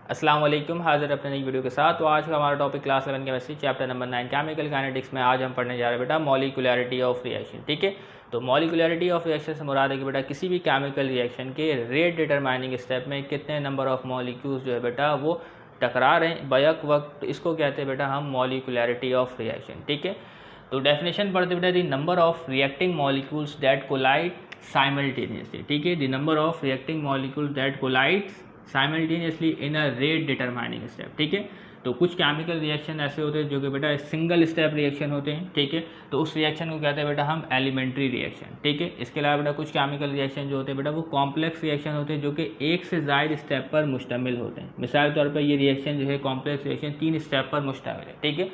अस्सलाम वालेकुम, हाजिर अपने नई वीडियो के साथ। तो आज का हमारा topic class 11 chemistry chapter number 9 chemical kinetics में आज हम पढ़ने जा रहे हैं बेटा मॉलिक्यूलरिटी ऑफ रिएक्शन। ठीक है, तो मॉलिक्यूलरिटी ऑफ रिएक्शन से मुराद है कि बेटा किसी भी केमिकल रिएक्शन के रेट डिटरमाइनिंग स्टेप में कितने नंबर ऑफ मॉलिक्यूल्स जो है बेटा वो टकरा रहे हैं बैक वक्त, इसको कहते हैं बेटा हम मॉलिक्यूलरिटी ऑफ रिएक्शन। ठीक है, तो डेफिनेशन पढ़ते बेटा the number of reacting molecules that collide simultaneously. ठीक है, the number of reacting molecules that collide simultaneously in a rate determining step. ठीक है, तो कुछ केमिकल रिएक्शन ऐसे होते हैं जो कि बेटा सिंगल स्टेप रिएक्शन होते हैं। ठीक है, तो उस रिएक्शन को कहते हैं बेटा हम एलिमेंट्री रिएक्शन। ठीक है, इसके अलावा बेटा कुछ केमिकल रिएक्शन जो होते हैं बेटा वो कॉम्प्लेक्स रिएक्शन होते हैं जो कि एक से ज़ायद स्टेप पर मुश्तमिल होते हैं। मिसाल के तौर पर ये रिएक्शन जो है कॉम्प्लेक्स रिएक्शन 3 स्टेप पर मुश्तमिल है। ठीक है,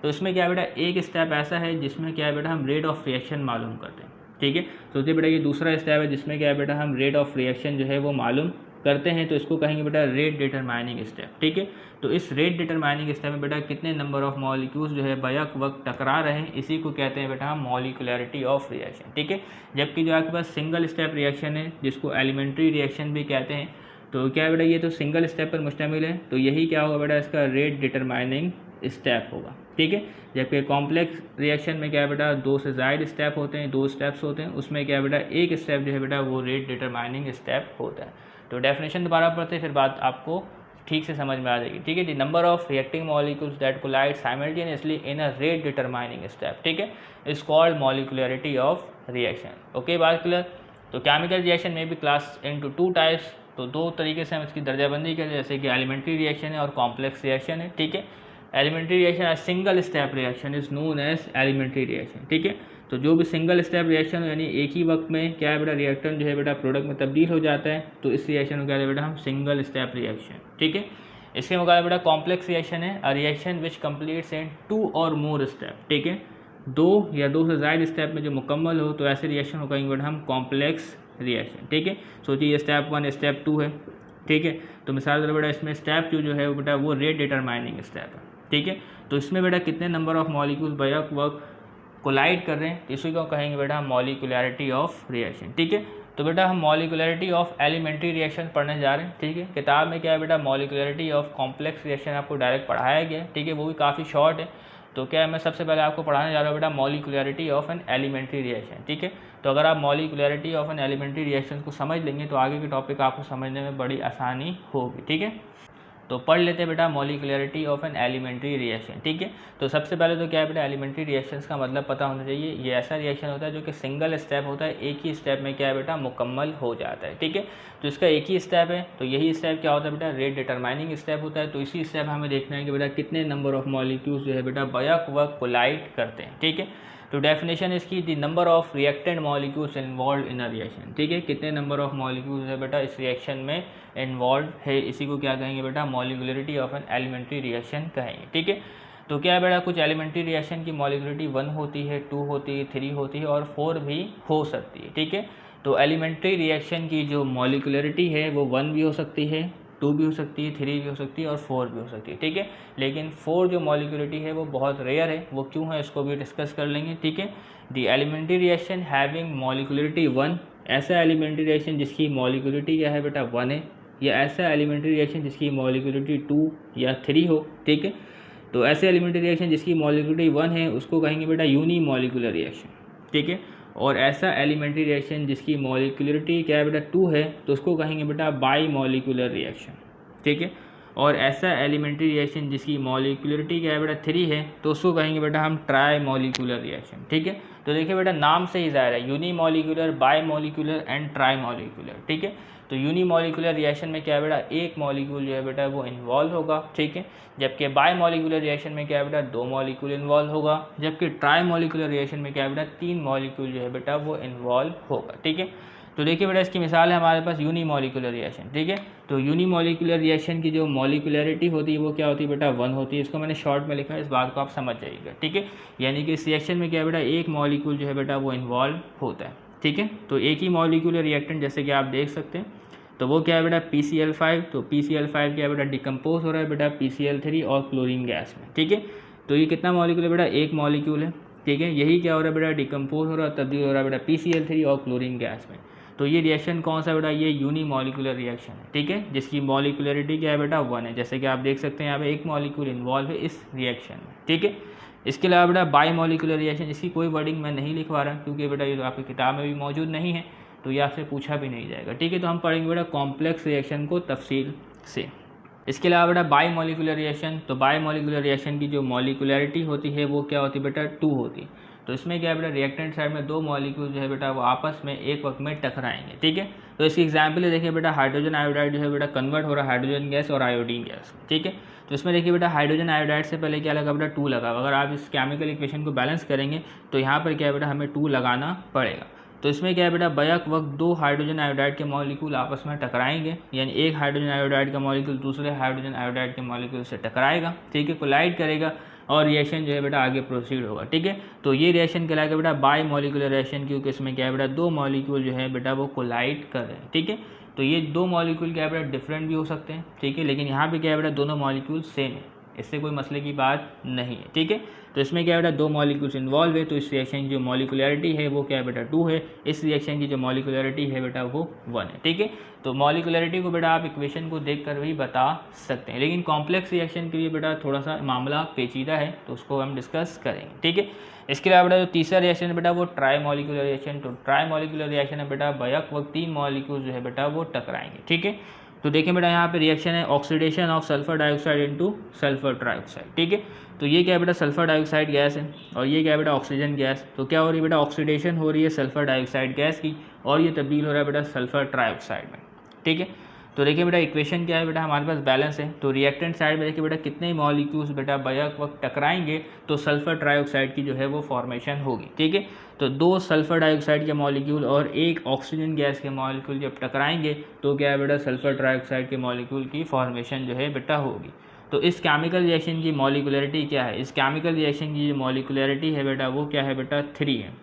तो इसमें क्या है बेटा एक स्टेप ऐसा है जिसमें क्या है बेटा हम रेट ऑफ रिएक्शन मालूम करते हैं। ठीक है, सोचिए बेटा ये दूसरा स्टेप है जिसमें क्या है बेटा हम रेट ऑफ रिएक्शन जो है वो मालूम करते हैं, तो इसको कहेंगे बेटा रेट डिटरमाइनिंग स्टेप। ठीक है, तो इस रेट डिटरमाइनिंग स्टेप में बेटा कितने नंबर ऑफ मॉलिक्यूल्स जो है बैक वक्त टकरा रहे हैं, इसी को कहते हैं बेटा हम मॉलिक्यूलरिटी ऑफ रिएक्शन। ठीक है, जबकि जो आपके पास सिंगल स्टेप रिएक्शन है जिसको एलिमेंट्री रिएक्शन भी कहते हैं, तो क्या है बेटा ये तो सिंगल स्टेप पर मुश्तमिल है, तो यही क्या होगा बेटा इसका रेट डिटरमाइनिंग स्टेप होगा। ठीक है, जबकि कॉम्प्लेक्स रिएक्शन में क्या है बेटा 2 से ज़ायद स्टेप होते हैं, 2 स्टेप्स होते हैं, उसमें क्या है बेटा एक स्टेप जो है बेटा वो रेट डिटरमाइनिंग स्टेप होता है। तो डेफिनेशन दोबारा पढ़ते फिर बात आपको ठीक से समझ में आ जाएगी। ठीक है, the number of reacting molecules that collide simultaneously in a rate determining step, ठीक है, is called molecularity of reaction. Okay, बात क्लियर। तो केमिकल रिएक्शन में भी क्लास इनटू 2 टाइप्स, तो 2 तरीके से हम इसकी दर्जाबंदी करें, जैसे कि एलिमेंट्री रिएक्शन है और कॉम्प्लेक्स रिएक्शन है। ठीक है, elementary reaction as single step reaction is known as elementary reaction. ठीक है, तो जो भी सिंगल स्टेप रिएक्शन यानी एक ही वक्त में क्या है बेटा रिएक्टेंट जो है बेटा प्रोडक्ट में तब्दील हो जाता है, तो इस रिएक्शन को क्या है बेटा हम सिंगल स्टेप रिएक्शन। ठीक है, इसके मुकाबले बेटा कॉम्प्लेक्स रिएक्शन है अ रिएक्शन विच कंप्लीट्स इन 2 और मोर स्टेप। ठीक है, 2 या 2 से ज़ायद स्टेप में जो मुकम्मल हो, तो ऐसे रिएक्शन को कहेंगे बेटा हम कॉम्प्लेक्स रिएक्शन। ठीक है, सोचिए ये स्टेप 1 स्टेप 2 है। ठीक है, तो मिसाल बेटा इसमें स्टेप 2 जो है वो बेटा वो रेट डिटरमाइनिंग स्टेप है। ठीक है, तो इसमें बेटा कितने नंबर ऑफ मॉलिक्यूल्स बैक वक्त कोलाइड कर रहे हैं, तो इसी को कहेंगे बेटा मॉलिक्यूलरिटी ऑफ रिएक्शन। ठीक है, तो बेटा हम मॉलिक्यूलरिटी ऑफ एलिमेंट्री रिएक्शन पढ़ने जा रहे हैं। ठीक है, किताब में क्या है बेटा मॉलिक्यूलरिटी ऑफ कॉम्प्लेक्स रिएक्शन आपको डायरेक्ट पढ़ाया गया है। ठीक है, वो भी काफ़ी शॉर्ट है। तो क्या है मैं सबसे पहले आपको पढ़ाने जा रहा हूँ बेटा molecularity of an elementary reaction. ठीक है, तो अगर आप molecularity of an elementary reaction को समझ लेंगे तो आगे के टॉपिक आपको समझने में बड़ी आसानी होगी। ठीक है, तो पढ़ लेते हैं बेटा molecularity of an elementary reaction. ठीक है, तो सबसे पहले तो क्या है बेटा एलिमेंट्री रिएक्शंस का मतलब पता होना चाहिए। ये ऐसा रिएक्शन होता है जो कि सिंगल स्टेप होता है, एक ही स्टेप में क्या है बेटा मुकम्मल हो जाता है। ठीक है, तो इसका एक ही स्टेप है, तो यही स्टेप क्या होता है बेटा रेट डिटरमाइनिंग स्टेप होता है। तो इसी स्टेप हमें देखना है कि बेटा कितने नंबर ऑफ मॉलिक्यूल्स जो है बेटा बैक वक्त कोलाइड करते हैं। ठीक है, तो डेफिनेशन इसकी the number of reactant molecules involve in a reaction. ठीक है, कितने नंबर ऑफ मॉलिक्यूल्स है बेटा इस रिएक्शन में इन्वॉल्व है, इसी को क्या कहेंगे बेटा molecularity of an elementary reaction कहेंगे। ठीक है, तो क्या है बेटा कुछ एलिमेंट्री रिएक्शन की मॉलिक्यूलरिटी 1 होती है, 2 होती है, 3 होती है और 4 भी हो सकती है। ठीक है, तो एलिमेंट्री रिएक्शन की जो मॉलिक्यूलरिटी है वो 1 भी हो सकती है, 2 भी हो सकती है, 3 भी हो सकती है और 4 भी हो सकती है। ठीक है, लेकिन 4 जो मॉलिक्यूलरिटी है वो बहुत रेयर है, वो क्यों है इसको भी डिस्कस कर लेंगे। ठीक है, the elementary reaction having molecularity 1, ऐसा एलिमेंट्री रिएक्शन जिसकी मॉलिक्यूलरिटी क्या है बेटा 1 है, या ऐसा एलिमेंट्री रिएक्शन जिसकी मॉलिक्यूलरिटी 2 या 3 हो। ठीक है, तो ऐसे एलिमेंट्री रिएक्शन जिसकी मॉलिक्यूलरिटी 1 है उसको कहेंगे बेटा यूनी मॉलिक्यूलर रिएक्शन। ठीक है, और ऐसा एलिमेंट्री रिएक्शन जिसकी मॉलिक्यूलरिटी क्या है बेटा 2 है, तो उसको कहेंगे बेटा बाई मॉलिक्यूलर रिएक्शन। ठीक है, और ऐसा एलिमेंट्री रिएक्शन जिसकी मॉलिक्यूलरिटी क्या है बेटा 3 है, तो उसको कहेंगे बेटा हम ट्राई मॉलिक्यूलर रिएक्शन। ठीक है, तो देखिए बेटा नाम से ही ज़ाहिर है unimolecular, bimolecular and trimolecular. ठीक है, तो यूनी मॉलिक्यूलर रिएक्शन में क्या है बेटा एक मॉलिक्यूल जो है बेटा वो इन्वॉल्व होगा। ठीक है, जबकि बाई मॉलिक्यूलर रिएक्शन में क्या है बेटा 2 मॉलिक्यूल इन्वॉल्व होगा, जबकि ट्राई मॉलिक्यूलर रिएक्शन में क्या है बेटा 3 मॉलिक्यूल जो है बेटा वो इन्वॉल्व होगा। ठीक है, तो देखिए बेटा इसकी मिसाल है हमारे पास यूनी मॉलिक्यूलर रिएक्शन। ठीक है, तो यूनी मॉलिक्यूलर रिएक्शन की जो मॉलिक्यूलरिटी होती है वो क्या होती है बेटा 1 होती है। इसको मैंने शॉर्ट में लिखा है, इस बात को आप समझ जाइएगा। ठीक है, यानी कि इस रिएक्शन में क्या है बेटा एक मॉलिक्यूल जो है बेटा वो इन्वॉल्व होता है। ठीक है, तो एक ही मॉलिक्यूलर रिएक्टेंट जैसे कि आप देख सकते हैं, तो वो क्या है बेटा PCl5, तो PCl5 क्या है बेटा डिकम्पोज हो रहा है बेटा PCl3 और क्लोरीन गैस में। ठीक है, तो ये कितना मॉलिक्यूल है बेटा एक मॉलिक्यूल है। ठीक है, यही क्या हो रहा है बेटा डिकम्पोज हो रहा है, तब्दील हो रहा है बेटा PCl3 और क्लोरीन गैस में। तो ये रिएक्शन कौन सा बेटा, ये यूनिमॉलिक्यूलर रिएक्शन है, ठीक है, जिसकी मॉलिक्यूलरिटी क्या है बेटा 1 है। जैसे कि आप देख सकते हैं यहाँ पे एक मॉलिक्यूल इन्वॉल्व है इस रिएक्शन में, ठीक है। इसके अलावा बेटा बाईमॉलिक्यूलर रिएक्शन, इसकी कोई वर्डिंग मैं नहीं लिखवा रहा क्योंकि बेटा ये तो आपकी किताब में भी मौजूद नहीं है, तो ये आपसे पूछा भी नहीं जाएगा, ठीक है। तो हम पढ़ेंगे बेटा कॉम्प्लेक्स रिएक्शन को तफसील से। इसके अलावा बेटा बाईमॉलिक्यूलर रिएक्शन, तो बाईमॉलिक्यूलर रिएक्शन की जो मॉलिक्यूलरिटी होती है वो क्या होती है बेटा 2 होती है। तो इसमें क्या है बेटा, रिएक्टेंट साइड में 2 मॉलिक्यूल जो है बेटा वो आपस में एक वक्त में टकराएंगे, ठीक है। तो इसकी एग्जाम्पल देखिए बेटा, हाइड्रोजन आयोडाइड जो है बेटा कन्वर्ट हो रहा है हाइड्रोजन गैस और आयोडीन गैस, ठीक है। तो इसमें देखिए बेटा हाइड्रोजन आयोडाइड से पहले क्या लगा बेटा 2 लगा। अगर आप इस केमिकल इक्वेशन को बैलेंस करेंगे तो यहाँ पर क्या है बेटा, हमें 2 लगाना पड़ेगा। तो इसमें क्या है बेटा, बैक वक्त 2 हाइड्रोजन आयोडाइड के मॉलिक्यूल आपस में टकराएंगे, यानी एक हाइड्रोजन आयोडाइड का मॉलिक्यूल दूसरे हाइड्रोजन आयोडाइड के मॉलिक्यूल से टकराएगा, ठीक है, कोलाइड करेगा और रिएक्शन जो है बेटा आगे प्रोसीड होगा, ठीक है। तो ये रिएक्शन कहलाएगा बेटा बाई मॉलिक्यूलर रिएक्शन, क्योंकि इसमें क्या है बेटा 2 मॉलिक्यूल जो है बेटा वो कोलाइड कर रहे हैं, ठीक है। तो ये 2 मॉलिक्यूल क्या है बेटा डिफरेंट भी हो सकते हैं, ठीक है, लेकिन यहाँ पे क्या है बेटा दोनों मॉलिक्यूल सेम है, इससे कोई मसले की बात नहीं है, ठीक है। तो इसमें क्या है बेटा 2 मॉलिक्यूल्स इन्वॉल्व है, तो इस रिएक्शन की जो मॉलिक्यूलरिटी है वो क्या है बेटा 2 है, इस रिएक्शन की जो मॉलिक्यूलरिटी है बेटा वो 1 है, ठीक है। तो मॉलिक्यूलरिटी को बेटा आप इक्वेशन को देखकर भी बता सकते हैं, लेकिन कॉम्प्लेक्स रिएक्शन के लिए बेटा थोड़ा सा मामला पेचीदा है, तो उसको हम डिस्कस करेंगे, ठीक है। इसके अलावा बेटा जो तीसरा रिएक्शन है बेटा वो ट्राई मॉलिक्यूलर रिएक्शन। तो ट्राई मॉलिक्यूलर रिएक्शन है बेटा बैक वक्त 3 मॉलिक्यूल जो है बेटा वो टकराएंगे, ठीक है। तो देखिए बेटा यहाँ पे रिएक्शन है oxidation of sulphur dioxide into sulphur trioxide, ठीक है। तो ये क्या है बेटा सल्फर डाइऑक्साइड गैस है और ये क्या है बेटा ऑक्सीजन गैस। तो क्या हो रही है बेटा, ऑक्सीडेशन हो रही है सल्फर डाइऑक्साइड गैस की और ये तब्दील हो रहा है बेटा सल्फर ट्राइऑक्साइड में, ठीक है। तो देखिए बेटा इक्वेशन क्या है बेटा, हमारे पास बैलेंस है। तो रिएक्टेंट साइड में देखिए बेटा कितने मॉलिक्यूल्स बेटा बैक वक्त टकराएंगे तो सल्फर ट्राइऑक्साइड की जो है वो फॉर्मेशन होगी, ठीक है। तो 2 सल्फर डाइऑक्साइड के मॉलिक्यूल और 1 ऑक्सीजन गैस के मॉलिक्यूल जब टकराएंगे तो क्या है बेटा सल्फर ट्राइऑक्साइड के मॉलिक्यूल की फॉर्मेशन जो है बेटा होगी। तो इस केमिकल रिएक्शन की मॉलिक्यूलरिटी क्या है, इस केमिकल रिएक्शन की जो मॉलिक्यूलरिटी है बेटा वो क्या है बेटा 3 है,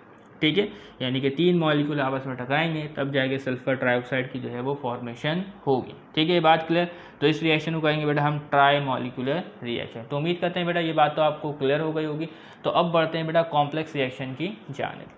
ठीक है। यानी कि 3 मॉलिक्यूल आपस में टकराएंगे तब जाके सल्फर ट्राइऑक्साइड की जो है वो फॉर्मेशन होगी, ठीक है। ये बात क्लियर। तो इस रिएक्शन को कहेंगे बेटा हम ट्राई मॉलिक्यूलर रिएक्शन। तो उम्मीद करते हैं बेटा ये बात तो आपको क्लियर हो गई होगी। तो अब बढ़ते हैं बेटा कॉम्प्लेक्स रिएक्शन की जानिब।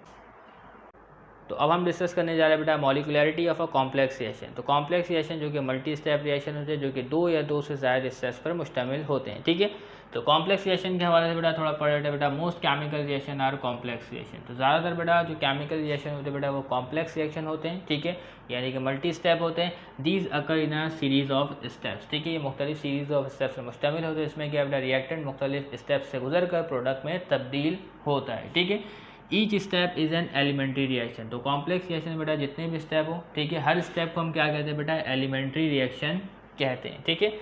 तो अब हम डिस्कस करने जा रहे हैं बेटा molecularity of a complex reaction. तो कॉम्प्लेक्स रिएक्शन जो कि मल्टी स्टेप रिएक्शन होते हैं, जो कि 2 या 2 से ज़्यादा स्टेप्स पर मुश्तमिल होते हैं, ठीक है। तो कॉम्प्लेक्स रिएक्शन के हवाले से बेटा थोड़ा पढ़ लेते हैं बेटा, most chemical reaction are complex reaction. तो ज़्यादातर बेटा जो केमिकल रिएक्शन होते हैं बेटा वो कॉम्प्लेक्स रिएक्शन होते हैं, ठीक है, यानी कि मल्टी स्टेप होते हैं। These occur in a series of steps, ठीक है, ये मुख्तलिफ सीरीज़ ऑफ स्टेप्स से मुश्तमिल होते हैं। इसमें क्या बेटा रिएक्टेंट मुख्तलिफ स्टेप्स से गुजर कर प्रोडक्ट में तब्दील होता है, ठीक है। Each step is an elementary reaction. तो कॉम्प्लेक्स रिएक्शन बेटा जितने भी स्टेप हो, ठीक है, हर स्टेप को हम क्या कहते हैं बेटा एलिमेंट्री रिएक्शन कहते हैं, ठीक है।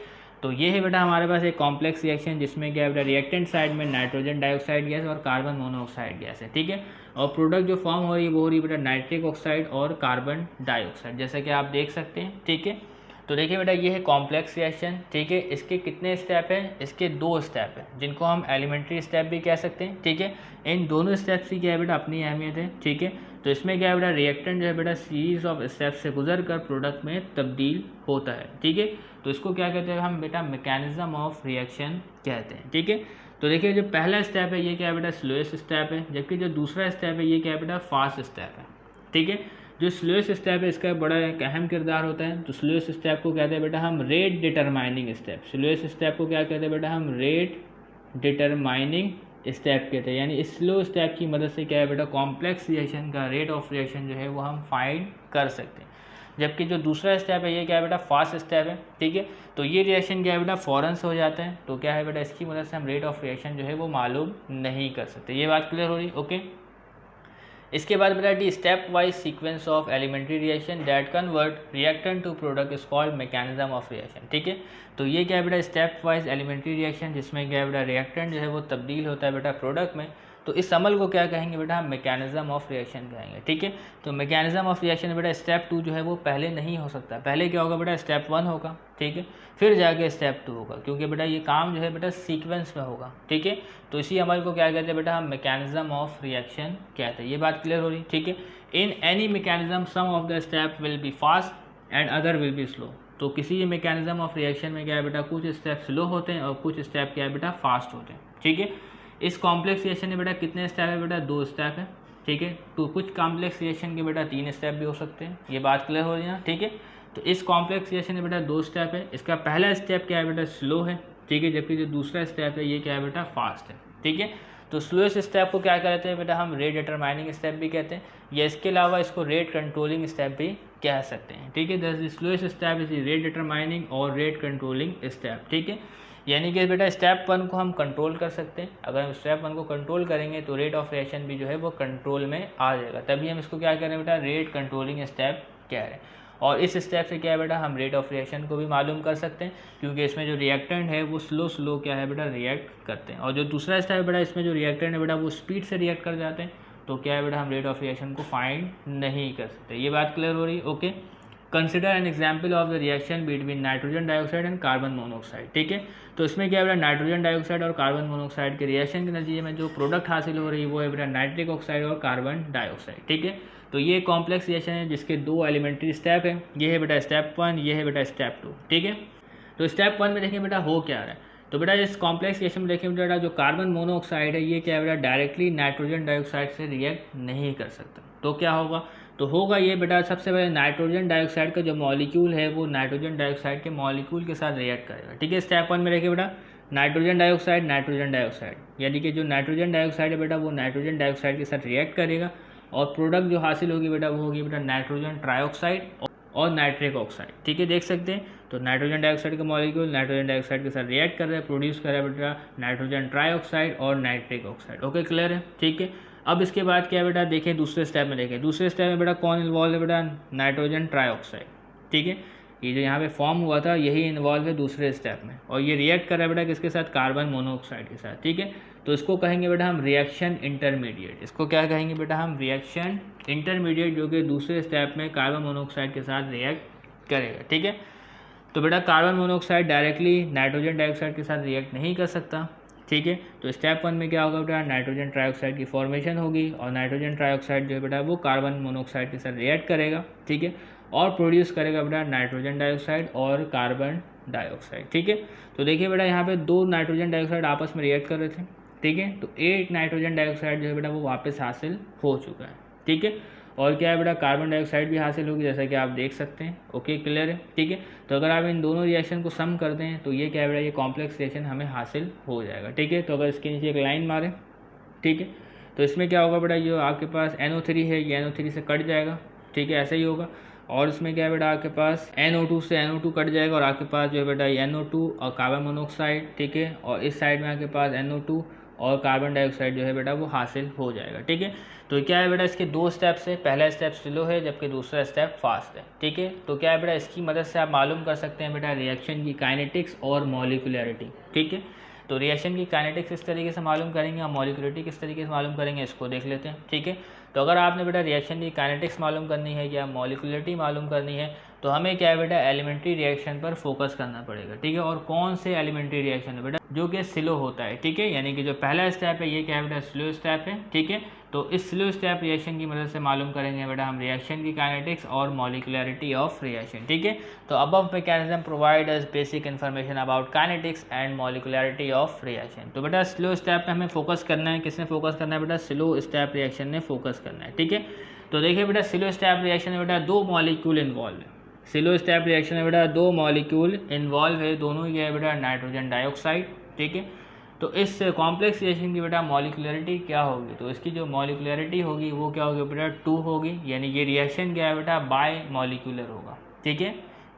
तो ये है बेटा हमारे पास एक कॉम्प्लेक्स रिएक्शन जिसमें क्या है बेटा रिएक्टेंट साइड में नाइट्रोजन डाइऑक्साइड गैस और कार्बन मोनोऑक्साइड गैस है, ठीक है। और प्रोडक्ट जो फॉर्म हो रही है वो हो रही है बेटा नाइट्रिक ऑक्साइड और कार्बन डाइऑक्साइड, जैसे कि आप देख सकते हैं, ठीक है। तो देखिए बेटा ये है कॉम्प्लेक्स रिएक्शन, ठीक है। इसके कितने स्टेप हैं, इसके 2 स्टेप हैं जिनको हम एलिमेंट्री स्टेप भी कह सकते हैं, ठीक है। इन दोनों स्टेप्स की क्या है बेटा अपनी अहमियत है, ठीक है। तो इसमें क्या है बेटा रिएक्टेंट जो है बेटा सीरीज ऑफ स्टेप्स से गुजर कर प्रोडक्ट में तब्दील होता है, ठीक है। तो इसको क्या कहते हैं हम बेटा मैकेनिज्म ऑफ रिएक्शन कहते हैं, ठीक है। तो देखिए जो पहला स्टेप है ये क्या है बेटा स्लोएस्ट स्टेप है, जबकि जो दूसरा स्टेप है ये क्या है बेटा फास्ट स्टेप है, ठीक है। जो स्लोएस्ट स्टेप है इसका बड़ा एक अहम किरदार होता है। तो स्लोएस्ट स्टेप को कहते हैं बेटा हम rate determining step. Slowest step को क्या कहते हैं बेटा हम रेट डिटरमाइनिंग स्टेप कहते हैं, यानी इस स्लो स्टेप की मदद से क्या है बेटा कॉम्प्लेक्स रिएक्शन का रेट ऑफ रिएक्शन जो है वो हम फाइंड कर सकते हैं। जबकि जो दूसरा स्टेप है ये क्या है बेटा फास्ट स्टेप है, ठीक है। तो ये रिएक्शन क्या है बेटा फ़ौरन से हो जाता है, तो क्या है बेटा इसकी मदद से हम रेट ऑफ रिएक्शन जो है वो मालूम नहीं कर सकते। ये बात क्लियर हो रही, ओके। इसके बाद बेटा the stepwise sequence of elementary reaction that convert reactant to product is called mechanism of reaction, ठीक है। तो ये क्या है बेटा स्टेप वाइज एलिमेंट्री रिएक्शन जिसमें क्या है बेटा रिएक्टेंट जो है वो तब्दील होता है बेटा प्रोडक्ट में। तो इस अमल को क्या कहेंगे बेटा हम मैकेनिज्म ऑफ रिएक्शन कहेंगे, ठीक है। तो मैकेनिज्म ऑफ रिएक्शन बेटा स्टेप 2 जो है वो पहले नहीं हो सकता। पहले क्या होगा बेटा स्टेप 1 होगा, ठीक है, फिर जाके स्टेप 2 होगा, क्योंकि बेटा ये काम जो है बेटा सीक्वेंस में होगा, ठीक है। तो इसी अमल को क्या कहते हैं बेटा हम मैकेनिज्म ऑफ रिएक्शन कहते हैं। ये बात क्लियर हो रही, ठीक है। In any mechanism some of the step will be fast and other will be slow. तो किसी मैकेनिज्म ऑफ रिएक्शन में क्या है बेटा कुछ स्टेप स्लो होते हैं और कुछ स्टेप क्या है बेटा फास्ट होते हैं, ठीक है। इस कॉम्प्लेक्स रिएक्शन में बेटा कितने स्टेप है बेटा 2 स्टेप है, ठीक है। तो कुछ कॉम्प्लेक्स रिएक्शन के बेटा 3 स्टेप भी हो सकते हैं, ये बात क्लियर हो रही है ना, ठीक है। तो इस कॉम्प्लेक्स रिएक्शन में बेटा 2 स्टेप है। इसका पहला स्टेप क्या है बेटा, स्लो है, ठीक है, जबकि जो दूसरा स्टेप है ये क्या है बेटा, फास्ट है, ठीक है। तो स्लोएस्ट स्टेप को क्या कहते हैं बेटा, हम रेट डिटरमाइनिंग स्टेप भी कहते हैं, या इसके अलावा इसको रेट कंट्रोलिंग स्टेप भी कह सकते हैं, ठीक है। The slowest step is rate determining और रेट कंट्रोलिंग स्टेप, ठीक है। यानी कि बेटा स्टेप 1 को हम कंट्रोल कर सकते हैं। अगर हम स्टेप 1 को कंट्रोल करेंगे तो रेट ऑफ रिएक्शन भी जो है वो कंट्रोल में आ जाएगा, तभी हम इसको क्या कह रहे हैं बेटा, रेट कंट्रोलिंग स्टेप कह रहे हैं। और इस स्टेप से क्या है बेटा, हम रेट ऑफ रिएक्शन को भी मालूम कर सकते हैं, क्योंकि इसमें जो रिएक्टेंट है वो स्लो क्या है बेटा, रिएक्ट करते हैं। और जो दूसरा स्टेप है बेटा, इसमें जो रिएक्टेंट है बेटा वो स्पीड से रिएक्ट कर जाते हैं, तो क्या है बेटा, हम रेट ऑफ रिएक्शन को फाइंड नहीं कर सकते। ये बात क्लियर हो रही है, okay. Consider an example of the reaction between nitrogen dioxide and carbon monoxide, ठीक है। तो इसमें क्या है बेटा, नाइट्रोजन डाइऑक्साइड और कार्बन मोनोऑक्साइड के रिएक्शन के नतीजे में जो प्रोडक्ट हासिल हो रही है वो है बेटा नाइट्रिक ऑक्साइड और कार्बन डाइऑक्साइड, ठीक है। तो ये कॉम्प्लेक्स रिएक्शन है जिसके 2 एलिमेंट्री स्टेप है, ये है बेटा स्टेप 1, ये है बेटा स्टेप 2, ठीक है। तो स्टेप 1 में देखिए बेटा हो क्या रहा है, तो बेटा इस कॉम्प्लेक्स रिएक्शन में देखिए बेटा जो कार्बन मोनोऑक्साइड है ये क्या है बेटा, डायरेक्टली नाइट्रोजन डाइऑक्साइड से रिएक्ट नहीं कर सकता। तो क्या होगा, तो होगा ये बेटा, सबसे पहले नाइट्रोजन डाइऑक्साइड का जो मॉलिक्यूल है वो नाइट्रोजन डाइऑक्साइड के मॉलिक्यूल के साथ रिएक्ट करेगा, ठीक है। स्टेप 1 में देखिए बेटा नाइट्रोजन डाइऑक्साइड, यानी कि जो नाइट्रोजन डाइऑक्साइड है बेटा वो नाइट्रोजन डाइऑक्साइड के साथ रिएक्ट करेगा, और प्रोडक्ट जो हासिल होगी बेटा वो होगी बेटा नाइट्रोजन ट्राइऑक्साइड और नाइट्रिक ऑक्साइड, ठीक है, देख सकते हैं। तो नाइट्रोजन डाइऑक्साइड का मॉलिक्यूल नाइट्रोजन डाइऑक्साइड के साथ रिएक्ट कर रहा है, प्रोड्यूस कर रहा है बेटा नाइट्रोजन ट्राइऑक्साइड और नाइट्रिक ऑक्साइड, ओके, क्लियर है, ठीक है। अब इसके बाद क्या है बेटा, देखें दूसरे स्टेप में, देखें दूसरे स्टेप में बेटा कौन इन्वॉल्व है बेटा, नाइट्रोजन ट्राइऑक्साइड, ठीक है। ये जो यहाँ पे फॉर्म हुआ था यही इन्वॉल्व है दूसरे स्टेप में, और ये रिएक्ट कर रहा है बेटा किसके साथ, कार्बन मोनोऑक्साइड के साथ, ठीक है। तो इसको कहेंगे बेटा हम रिएक्शन इंटरमीडिएट, इसको क्या कहेंगे बेटा हम, रिएक्शन इंटरमीडिएट, जो कि दूसरे स्टेप में कार्बन मोनोऑक्साइड के साथ रिएक्ट करेगा, ठीक है। तो बेटा carbon monoxide directly nitrogen dioxide के साथ रिएक्ट नहीं कर सकता, ठीक है। तो स्टेप 1 में क्या होगा बेटा, नाइट्रोजन ट्राइऑक्साइड की फॉर्मेशन होगी, और नाइट्रोजन ट्राइऑक्साइड जो है बेटा वो कार्बन मोनोऑक्साइड के साथ रिएक्ट करेगा, ठीक है, और प्रोड्यूस करेगा बेटा नाइट्रोजन डाइऑक्साइड और कार्बन डाइऑक्साइड, ठीक है। तो देखिए बेटा यहाँ पे 2 नाइट्रोजन डाइऑक्साइड आपस में रिएक्ट कर रहे थे, ठीक है। तो 1 नाइट्रोजन डाइऑक्साइड जो है बेटा वो वापस हासिल हो चुका है, ठीक है। और क्या है बेटा, कार्बन डाइऑक्साइड भी हासिल होगी, जैसा कि आप देख सकते हैं, ओके, क्लियर है, ठीक है। तो अगर आप इन दोनों रिएक्शन को सम करते हैं तो ये क्या है बेटा, ये कॉम्प्लेक्स रिएक्शन हमें हासिल हो जाएगा, ठीक है। तो अगर इसके नीचे एक लाइन मारें, ठीक है, तो इसमें क्या होगा बेटा, जो आपके पास NO3 है ये NO3 से कट जाएगा, ठीक है, ऐसा ही होगा। और इसमें क्या है बेटा, आपके पास NO2 से NO2 कट जाएगा, और आपके पास जो है बेटा NO2 और कार्बन मोनोऑक्साइड, ठीक है, और इस साइड में आपके पास NO2 और कार्बन डाइऑक्साइड जो है बेटा वो हासिल हो जाएगा, ठीक है। तो क्या है बेटा, इसके 2 स्टेप्स है, पहला स्टेप स्लो है जबकि दूसरा स्टेप फास्ट है, ठीक है। तो क्या है बेटा, इसकी मदद से आप मालूम कर सकते हैं बेटा रिएक्शन की काइनेटिक्स और मॉलिक्यूलरिटी, ठीक है। तो रिएक्शन की काइनेटिक्स किस तरीके से मालूम करेंगे और मॉलिक्यूलरिटी किस तरीके से मालूम करेंगे, इसको देख लेते हैं, ठीक है। तो अगर आपने बेटा रिएक्शन की काइनेटिक्स मालूम करनी है या मॉलिक्यूलरिटी मालूम करनी है तो हमें क्या है बेटा, एलिमेंट्री रिएक्शन पर फोकस करना पड़ेगा, ठीक है। और कौन से एलिमेंट्री रिएक्शन है बेटा, जो कि स्लो होता है, ठीक है, यानी कि जो पहला स्टेप है ये क्या है बेटा, स्लो स्टेप है, ठीक है। तो इस स्लो स्टेप रिएक्शन की मदद से मालूम करेंगे बेटा हम रिएक्शन की काइनेटिक्स और मॉलिक्यूलरिटी ऑफ रिएक्शन, ठीक है। तो above mechanism provide us basic information about kinetics and molecularity of reaction. तो बेटा स्लो स्टेप पे हमें फोकस करना है, किसने फोकस करना है बेटा, स्लो स्टेप रिएक्शन ने फोकस करना है, ठीक है। तो देखिए बेटा स्लो स्टेप रिएक्शन में बेटा 2 मॉलिक्यूल इन्वॉल्व है, स्लो स्टेप रिएक्शन में बेटा 2 मॉलिक्यूल इन्वॉल्व है, दोनों ही है बेटा नाइट्रोजन डाइऑक्साइड, ठीक है। तो इस कॉम्प्लेक्स रिएक्शन की बेटा मॉलिक्यूलरिटी क्या होगी, तो इसकी जो मॉलिक्यूलरिटी होगी वो क्या होगी बेटा, 2 होगी, यानी ये रिएक्शन क्या है बेटा, बाय मॉलिक्यूलर होगा, ठीक है,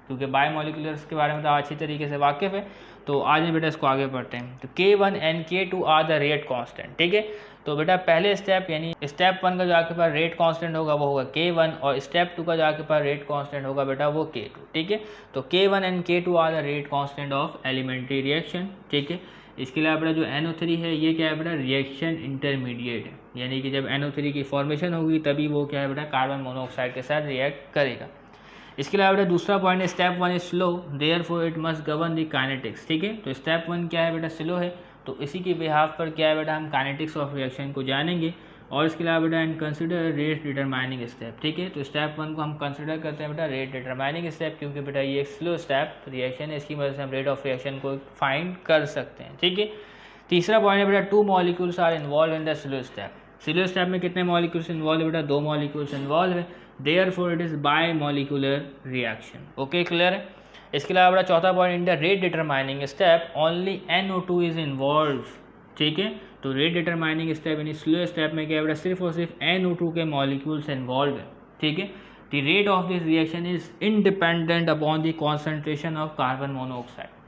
क्योंकि बाय मॉलिक्यूलर्स के बारे में तो अच्छी तरीके से वाकिफ है। तो आज बेटा इसको आगे पढ़ते हैं। तो K1 and K2 are the rate constant, ठीक है। तो बेटा पहले स्टेप यानी स्टेप 1 का जो आपके पास रेट कांस्टेंट होगा वो होगा K1, और स्टेप 2 का जो आपके पास रेट कांस्टेंट होगा बेटा वो K2, ठीक है। तो K1 and K2 are the rate constant of elementary reaction, ठीक है। इसके अलावा बेटा जो NO3 है ये क्या है बेटा, रिएक्शन इंटरमीडिएट है, यानी कि जब NO3 की फॉर्मेशन होगी तभी वो क्या है बेटा, कार्बन मोनोऑक्साइड के साथ रिएक्ट करेगा। इसके अलावा बेटा दूसरा पॉइंट है step 1 is slow, therefore it must govern the kinetics, ठीक है। तो स्टेप 1 क्या है बेटा, स्लो है, तो इसी के बिहाफ पर क्या है बेटा, हम काइनेटिक्स ऑफ रिएक्शन को जानेंगे। और इसके अलावा बेटा and consider rate determining step, ठीक है। तो स्टेप 1 को हम कंसिडर करते हैं बेटा रेट डिटरमाइनिंग स्टेप, क्योंकि बेटा ये एक स्लो स्टेप रिएक्शन है, इसकी वजह से हम रेट ऑफ रिएक्शन को फाइंड कर सकते हैं, ठीक है। तीसरा पॉइंट है बेटा 2 molecules are involve in the slow step, slow step में कितने मॉलिक्यूल्स इन्वॉल्व है बेटा, 2 मॉलिक्यूल्स इन्वॉल्व है, therefore it is bimolecular reaction. Okay, clear है। इसके अलावा बेटा चौथा point, in the rate determining step only NO2 is involve. ठीक है, तो रेट डिटरमाइनिंग स्टेप यानी स्लो स्टेप में क्या है बेटा, सिर्फ और सिर्फ NO2 के मॉलिक्यूल्स इन्वॉल्व है। ठीक है, the rate of this reaction is independent upon the concentration of carbon monoxide.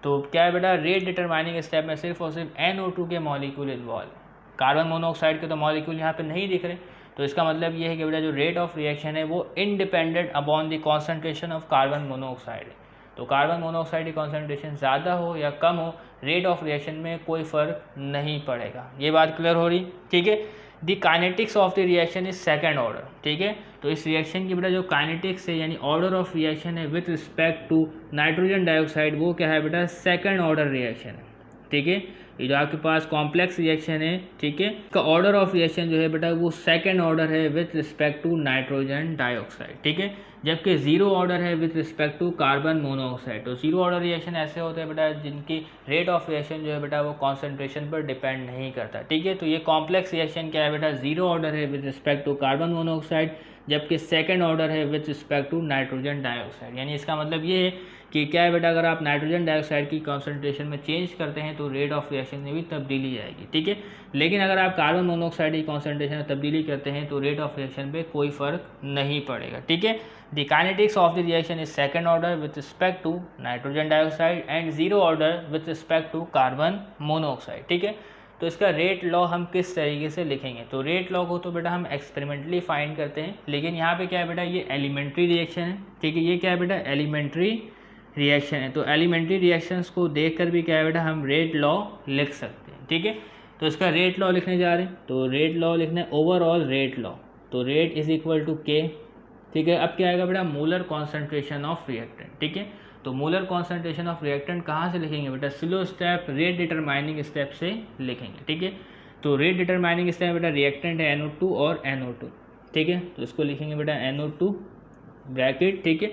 तो क्या है बेटा, रेट डिटरमाइनिंग स्टेप में सिर्फ और सिर्फ NO2 के मॉलिक्यूल इन्वॉल्व है, कार्बन मोनोऑक्साइड के तो मॉलिक्यूल यहाँ पे नहीं दिख रहे। तो इसका मतलब ये है कि बेटा जो रेट ऑफ रिएक्शन है वो independent upon the concentration of carbon monoxide है। तो कार्बन मोनोऑक्साइड की कॉन्सेंट्रेशन ज़्यादा हो या कम हो, रेट ऑफ रिएक्शन में कोई फर्क नहीं पड़ेगा। ये बात क्लियर हो रही। ठीक है, the kinetics of the reaction is second order. ठीक है, तो इस रिएक्शन की बेटा जो काइनेटिक्स है यानी ऑर्डर ऑफ रिएक्शन है with respect to nitrogen dioxide, वो क्या है बेटा, सेकंड ऑर्डर रिएक्शन है। ठीक है, ये जो आपके पास कॉम्प्लेक्स रिएक्शन है, ठीक है, इसका ऑर्डर ऑफ रिएक्शन जो है बेटा वो सेकंड ऑर्डर है with respect to nitrogen dioxide. ठीक है, जबकि जीरो ऑर्डर है with respect to carbon monoxide. तो जीरो ऑर्डर रिएक्शन ऐसे होते हैं बेटा जिनकी रेट ऑफ रिएक्शन जो है बेटा वो कॉन्सेंट्रेशन पर डिपेंड नहीं करता। ठीक है, तो ये कॉम्प्लेक्स रिएक्शन क्या है बेटा, जीरो ऑर्डर है with respect to carbon monoxide, जबकि सेकंड ऑर्डर है with respect to nitrogen dioxide. यानी इसका मतलब ये है कि क्या है बेटा, अगर आप नाइट्रोजन डाइऑक्साइड की कॉन्सेंट्रेशन में चेंज करते हैं तो रेट ऑफ रिएक्शन में भी तब्दीली आएगी। ठीक है, लेकिन अगर आप कार्बन मोनोऑक्साइड की कॉन्सेंट्रेशन में तब्दीली करते हैं तो रेट ऑफ रिएक्शन पे कोई फर्क नहीं पड़ेगा। ठीक है, the kinetics of the reaction is second order with respect to nitrogen dioxide and zero order with respect to carbon monoxide. ठीक है, तो इसका रेट लॉ हम किस तरीके से लिखेंगे, तो रेट लॉ को तो बेटा हम एक्सपेरिमेंटली फाइंड करते हैं, लेकिन यहाँ पे क्या है बेटा, ये एलिमेंट्री रिएक्शन है। ठीक है, ये क्या है बेटा, एलिमेंट्री रिएक्शन है। तो एलिमेंट्री रिएक्शंस को देखकर भी क्या है बेटा, हम रेट लॉ लिख सकते हैं। ठीक है, तो इसका रेट लॉ लिखने जा रहे हैं, तो रेट लॉ लिखना है ओवरऑल रेट लॉ, तो रेट इज इक्वल टू के। ठीक है, अब क्या आएगा बेटा, मोलर कॉन्सेंट्रेशन ऑफ रिएक्टेंट। ठीक है, तो मोलर कॉन्सेंट्रेशन ऑफ रिएक्टेंट कहाँ से लिखेंगे बेटा, slow step rate determining step से लिखेंगे। ठीक है, तो रेट डिटरमाइनिंग स्टेप बेटा रिएक्टेंट है NO2 और NO2। ठीक है, तो इसको लिखेंगे बेटा NO2 ब्रैकेट। ठीक है,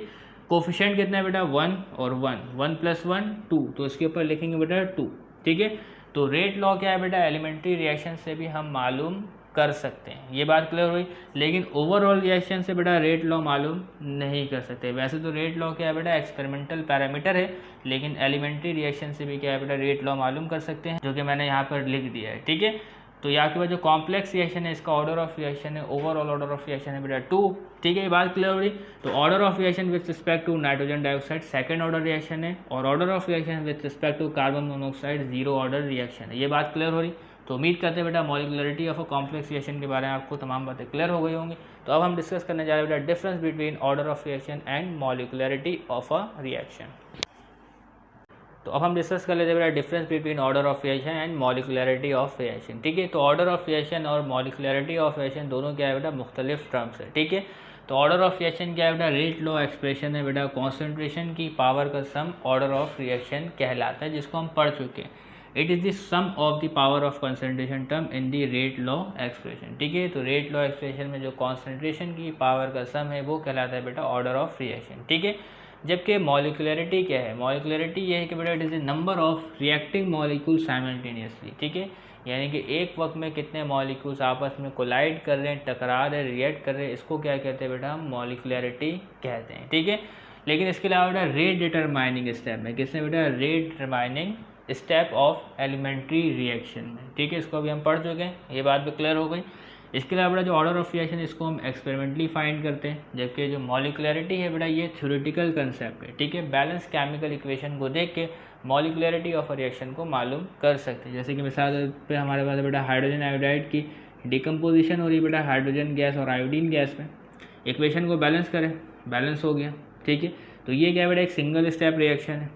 कोफिशिएंट कितना है बेटा, 1 और 1, 1 + 1 2, तो इसके ऊपर लिखेंगे बेटा 2। ठीक है, तो रेट लॉ क्या है बेटा, एलिमेंट्री रिएक्शन से भी हम मालूम कर सकते हैं। ये बात क्लियर हुई, लेकिन ओवरऑल रिएक्शन से बेटा रेट लॉ मालूम नहीं कर सकते। वैसे तो रेट लॉ क्या है बेटा, एक्सपेरिमेंटल पैरामीटर है, लेकिन एलिमेंट्री रिएक्शन से भी क्या है बेटा, रेट लॉ मालूम कर सकते हैं, जो कि मैंने यहाँ पर लिख दिया है। ठीक है, तो यहाँ के बाद जो कॉम्प्लेक्स रिएक्शन है इसका ऑर्डर ऑफ रिएक्शन है, ओवरऑल ऑर्डर ऑफ रिएक्शन है बेटा 2। ठीक है, ये बात क्लियर हो रही। तो order of reaction with respect to nitrogen dioxide second order reaction है, और order of reaction with respect to carbon monoxide zero order reaction है। ये बात क्लियर हो रही। तो उम्मीद करते हैं बेटा मॉलिक्युलरिटी ऑफ अ कॉम्प्लेक्स रिएक्शन के बारे में आपको तमाम बातें क्लियर हो गई होंगी। तो अब हम डिस्कस करने जा रहे हैं बेटा difference between order of reaction and molecularity of a reaction. तो अब हम डिस्कस कर लेते हैं बेटा difference between order of reaction and molecularity of reaction. ठीक है, तो ऑर्डर ऑफ रिएक्शन और मॉलिक्युलरिटी ऑफ रिएक्शन दोनों क्या है बेटा, मुख्तलिफ टर्म्स है। ठीक है, तो ऑर्डर ऑफ रिएक्शन क्या है बेटा, रेट लॉ एक्सप्रेशन है बेटा, कॉन्सेंट्रेशन की पावर का सम ऑर्डर ऑफ रिएक्शन कहलाता है, जिसको हम पढ़ चुके हैं। It is the sum of the power of concentration term in the rate law expression. ठीक है, तो रेट लॉ एक्सप्रेशन में जो कॉन्सेंट्रेशन की पावर का सम है वो कहलाता है बेटा ऑर्डर ऑफ रिएक्शन। ठीक है, जबकि मॉलिक्युलरिटी क्या है, मॉलिक्युलरिटी ये है कि बेटा it is the number of reacting molecule simultaneously. ठीक है, यानी कि एक वक्त में कितने मॉलिक्यूल्स आपस में कोलाइड कर रहे हैं, टकरा रहे हैं, रिएक्ट कर रहे हैं, इसको क्या कहते हैं बेटा, हम मॉलिक्युलरिटी कहते हैं। ठीक है, लेकिन इसके अलावा बेटा रेट डिटरमाइनिंग स्टेप में, किसने बेटा, rate determining step of elementary reaction में। ठीक है, इसको अभी हम पढ़ चुके हैं, ये बात भी क्लियर हो गई। इसके अलावा बेटा जो ऑर्डर ऑफ रिएक्शन इसको हम एक्सपेरिमेंटली फाइंड करते हैं, जबकि जो मॉलिक्युलरिटी है बेटा ये थ्योरेटिकल कंसेप्ट है। ठीक है, बैलेंस केमिकल इक्वेशन को देख के मॉलिक्युलरिटी ऑफ रिएक्शन को मालूम कर सकते हैं। जैसे कि मिसाल पे हमारे पास बेटा हाइड्रोजन आयोडाइड की डिकम्पोजिशन हो रही है बेटा हाइड्रोजन गैस और आयोडीन गैस में, इक्वेशन को बैलेंस करें, बैलेंस हो गया। ठीक है, तो ये क्या बेटा एक सिंगल स्टेप रिएक्शन है।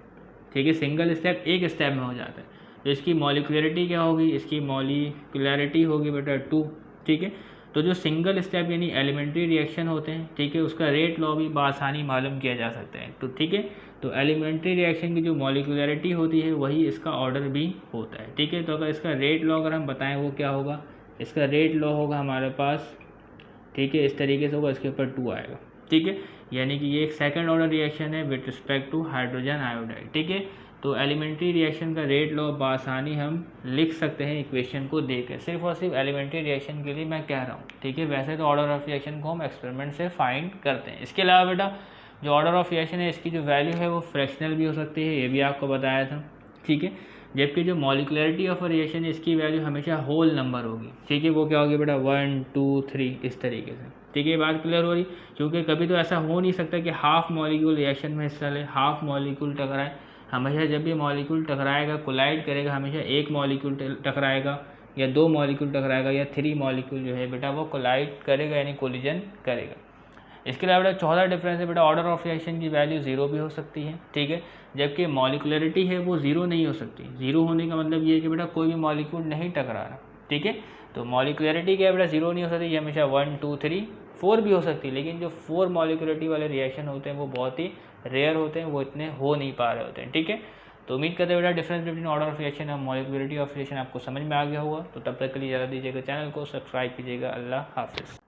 ठीक है, सिंगल स्टेप एक स्टेप में हो जाता है, तो इसकी मॉलिक्युलरिटी क्या होगी, इसकी मॉलिक्युलरिटी होगी बेटा 2। ठीक है, तो जो सिंगल स्टेप यानी एलिमेंट्री रिएक्शन होते हैं, ठीक है, उसका रेट लॉ भी बआसानी मालूम किया जा सकता है। तो ठीक है, तो एलिमेंट्री रिएक्शन की जो मॉलिक्युलरिटी होती है वही इसका ऑर्डर भी होता है। ठीक है, तो अगर इसका रेट लॉ अगर हम बताएं वो क्या होगा, इसका रेट लॉ होगा हमारे पास, ठीक है, इस तरीके से होगा, इसके ऊपर 2 आएगा। ठीक है, यानी कि ये एक सेकंड ऑर्डर रिएक्शन है with respect to hydrogen iodide. ठीक है, तो एलिमेंट्री रिएक्शन का रेट लॉ बआसानी हम लिख सकते हैं इक्वेशन को देकर, सिर्फ और सिर्फ एलिमेंट्री रिएक्शन के लिए मैं कह रहा हूँ, ठीक है। वैसे तो ऑर्डर ऑफ रिएक्शन को हम एक्सपेरिमेंट से फाइंड करते हैं। इसके अलावा बेटा जो ऑर्डर ऑफ रिएक्शन है इसकी जो वैल्यू है वो फ्रैक्शनल भी हो सकती है, ये भी आपको बताया था, ठीक है। जबकि जो मॉलिकुलरिटी ऑफ रिएक्शन है इसकी वैल्यू हमेशा होल नंबर होगी, ठीक है। वो क्या होगी बेटा 1 2 3 इस तरीके से, ठीक है। ये बात क्लियर हो रही, क्योंकि कभी तो ऐसा हो नहीं सकता कि हाफ मॉलिक्यूल रिएक्शन में हिस्सा ले, हाफ मॉलिक्यूल टकराए। हमेशा जब भी मॉलिक्यूल टकराएगा, कोलाइड करेगा, हमेशा एक मॉलिक्यूल टकराएगा या 2 मॉलिक्यूल टकराएगा या 3 मॉलिक्यूल जो है बेटा वो कोलाइड करेगा, यानी कोलिजन करेगा। इसके अलावा बेटा चौथा डिफरेंस है बेटा ऑर्डर ऑफ रिएक्शन की वैल्यू 0 भी हो सकती है, ठीक है। जबकि मॉलिकुलरिटी है वो 0 नहीं हो सकती। 0 होने का मतलब ये है कि बेटा कोई भी मॉलिक्यूल नहीं टकरा रहा, ठीक है। तो मॉलिकुलरिटी क्या है बेटा 0 नहीं हो सकती, ये हमेशा 1 2 3 4 भी हो सकती है, लेकिन जो 4 मॉलिकुलरिटी वाले रिएक्शन होते हैं वो बहुत ही रेयर होते हैं, वो इतने हो नहीं पा रहे होते हैं, ठीक है। तो उम्मीद करते हैं बेटा difference between order of reaction और मॉलिकुलरिटी ऑफ रिएक्शन आपको समझ में आ गया होगा। तो तब तक के लिए ज़्यादा दीजिएगा, चैनल को सब्सक्राइब कीजिएगा। अल्लाह हाफिज़।